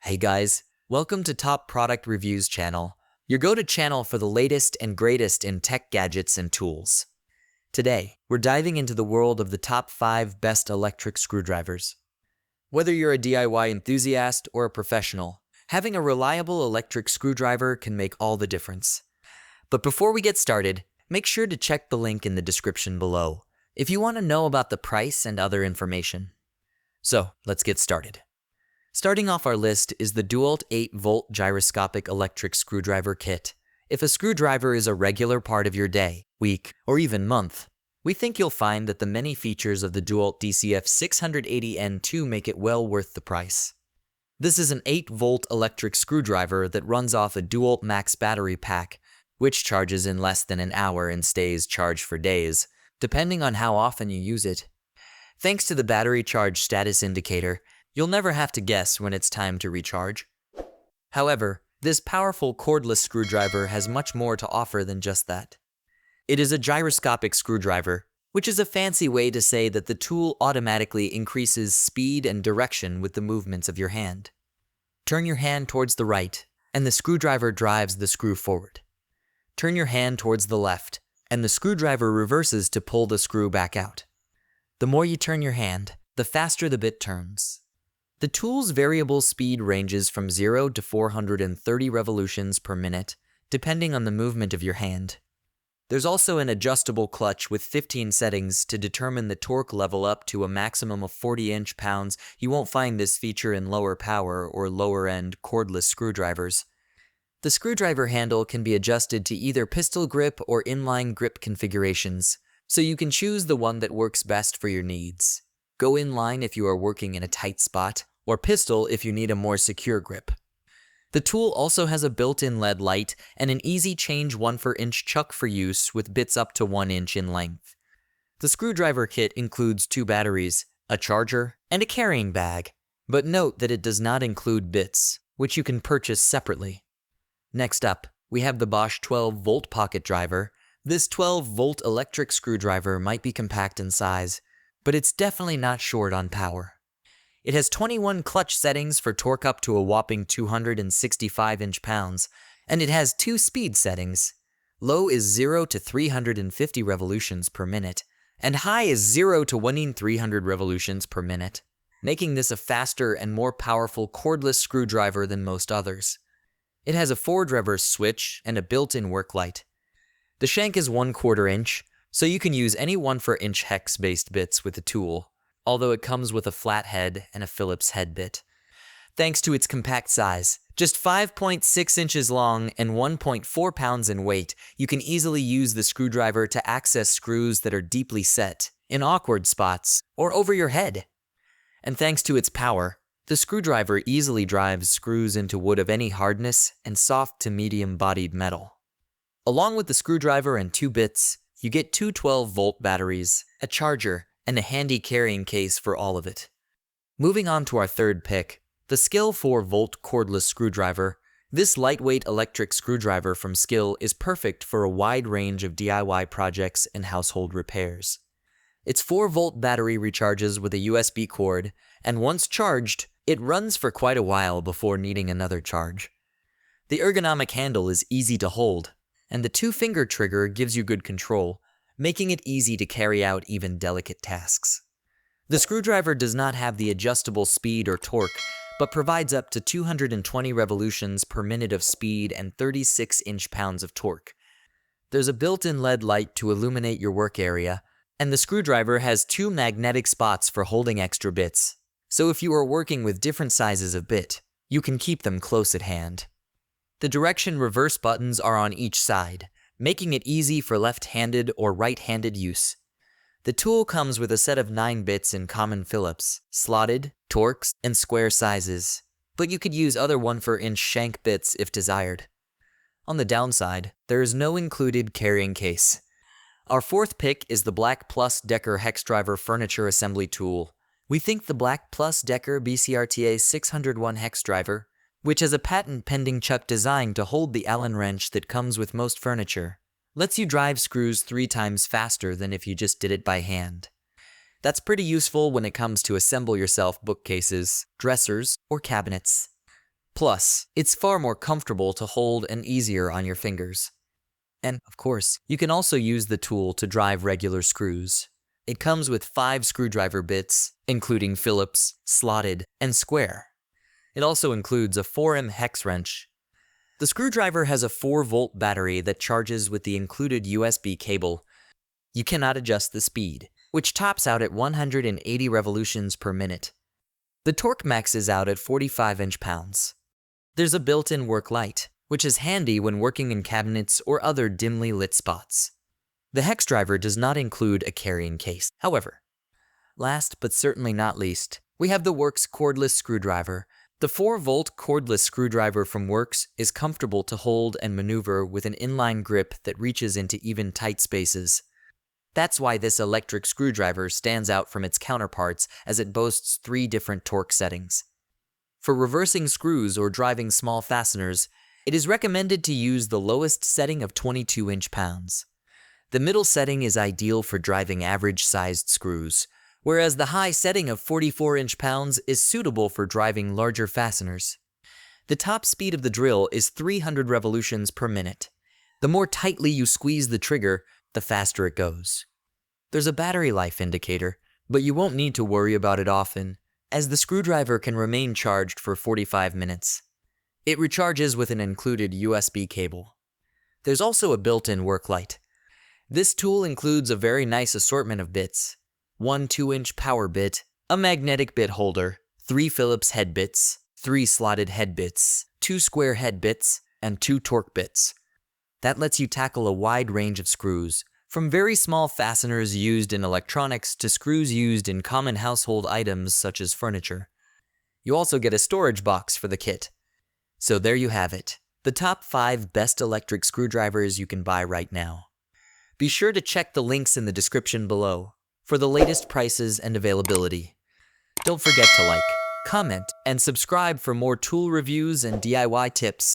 Hey guys, welcome to Top Product Reviews channel, your go-to channel for the latest and greatest in tech gadgets and tools. Today, we're diving into the world of the top 5 best electric screwdrivers. Whether you're a DIY enthusiast or a professional, having a reliable electric screwdriver can make all the difference. But before we get started, make sure to check the link in the description below if you want to know about the price and other information. So, let's get started. Starting off our list is the Dewalt 8-volt gyroscopic electric screwdriver kit. If a screwdriver is a regular part of your day, week, or even month, we think you'll find that the many features of the Dewalt DCF 680N2 make it well worth the price. This is an 8-volt electric screwdriver that runs off a Dewalt Max battery pack, which charges in less than an hour and stays charged for days, depending on how often you use it. Thanks to the battery charge status indicator, you'll never have to guess when it's time to recharge. However, this powerful cordless screwdriver has much more to offer than just that. It is a gyroscopic screwdriver, which is a fancy way to say that the tool automatically increases speed and direction with the movements of your hand. Turn your hand towards the right, and the screwdriver drives the screw forward. Turn your hand towards the left, and the screwdriver reverses to pull the screw back out. The more you turn your hand, the faster the bit turns. The tool's variable speed ranges from 0 to 430 revolutions per minute, depending on the movement of your hand. There's also an adjustable clutch with 15 settings to determine the torque level up to a maximum of 40 inch-pounds. You won't find this feature in lower power or lower-end cordless screwdrivers. The screwdriver handle can be adjusted to either pistol grip or inline grip configurations, so you can choose the one that works best for your needs. Go inline if you are working in a tight spot, or pistol if you need a more secure grip. The tool also has a built-in LED light and an easy change 1/4-inch chuck for use with bits up to 1 inch in length. The screwdriver kit includes 2 batteries, a charger, and a carrying bag, but note that it does not include bits, which you can purchase separately. Next up, we have the Bosch 12-volt pocket driver. This 12-volt electric screwdriver might be compact in size, but it's definitely not short on power. It has 21 clutch settings for torque up to a whopping 265 inch-pounds, and it has 2 speed settings. Low is 0 to 350 revolutions per minute, and high is 0 to 1,300 revolutions per minute, making this a faster and more powerful cordless screwdriver than most others. It has a forward reverse switch and a built-in work light. The shank is 1/4 inch, so you can use any 1/4-inch hex-based bits with the tool, although it comes with a flat head and a Phillips head bit. Thanks to its compact size, just 5.6 inches long and 1.4 pounds in weight, you can easily use the screwdriver to access screws that are deeply set, in awkward spots, or over your head. And thanks to its power, the screwdriver easily drives screws into wood of any hardness and soft to medium-bodied metal. Along with the screwdriver and 2 bits, you get 2 12-volt batteries, a charger, and a handy carrying case for all of it. Moving on to our third pick, the Skil 4-volt cordless screwdriver. This lightweight electric screwdriver from Skil is perfect for a wide range of DIY projects and household repairs. Its 4-volt battery recharges with a USB cord, and once charged, it runs for quite a while before needing another charge. The ergonomic handle is easy to hold, and the 2-finger trigger gives you good control, making it easy to carry out even delicate tasks. The screwdriver does not have the adjustable speed or torque, but provides up to 220 revolutions per minute of speed and 36 inch-pounds of torque. There's a built-in LED light to illuminate your work area, and the screwdriver has 2 magnetic spots for holding extra bits, so if you are working with different sizes of bit, you can keep them close at hand. The direction reverse buttons are on each side, making it easy for left-handed or right-handed use. The tool comes with a set of 9 bits in common Phillips, slotted, Torx, and square sizes, but you could use other 1/4-inch shank bits if desired. On the downside, there is no included carrying case. Our fourth pick is the BLACK+DECKER Hexdriver furniture assembly tool. We think the BLACK+DECKER BCRTA 601 Hexdriver, which has a patent-pending chuck designed to hold the Allen wrench that comes with most furniture, lets you drive screws 3 times faster than if you just did it by hand. That's pretty useful when it comes to assemble yourself bookcases, dressers, or cabinets. Plus, it's far more comfortable to hold and easier on your fingers. And, of course, you can also use the tool to drive regular screws. It comes with 5 screwdriver bits, including Phillips, slotted, and square. It also includes a 4M hex wrench. The screwdriver has a 4-volt battery that charges with the included USB cable. You cannot adjust the speed, which tops out at 180 revolutions per minute. The torque maxes out at 45 inch-pounds. There's a built-in work light, which is handy when working in cabinets or other dimly lit spots. The Hexdriver does not include a carrying case, however. Last but certainly not least, we have the Worx cordless screwdriver. The 4-volt cordless screwdriver from Worx is comfortable to hold and maneuver with an inline grip that reaches into even tight spaces. That's why this electric screwdriver stands out from its counterparts, as it boasts 3 different torque settings. For reversing screws or driving small fasteners, it is recommended to use the lowest setting of 22 inch-pounds. The middle setting is ideal for driving average-sized screws, whereas the high setting of 44 inch-pounds is suitable for driving larger fasteners. The top speed of the drill is 300 revolutions per minute. The more tightly you squeeze the trigger, the faster it goes. There's a battery life indicator, but you won't need to worry about it often, as the screwdriver can remain charged for 45 minutes. It recharges with an included USB cable. There's also a built-in work light. This tool includes a very nice assortment of bits: 1 2-inch power bit, a magnetic bit holder, 3 Phillips head bits, 3 slotted head bits, 2 square head bits, and 2 torque bits. That lets you tackle a wide range of screws, from very small fasteners used in electronics to screws used in common household items such as furniture. You also get a storage box for the kit. So there you have it, the top 5 best electric screwdrivers you can buy right now. Be sure to check the links in the description below for the latest prices and availability. Don't forget to like, comment, and subscribe for more tool reviews and DIY tips.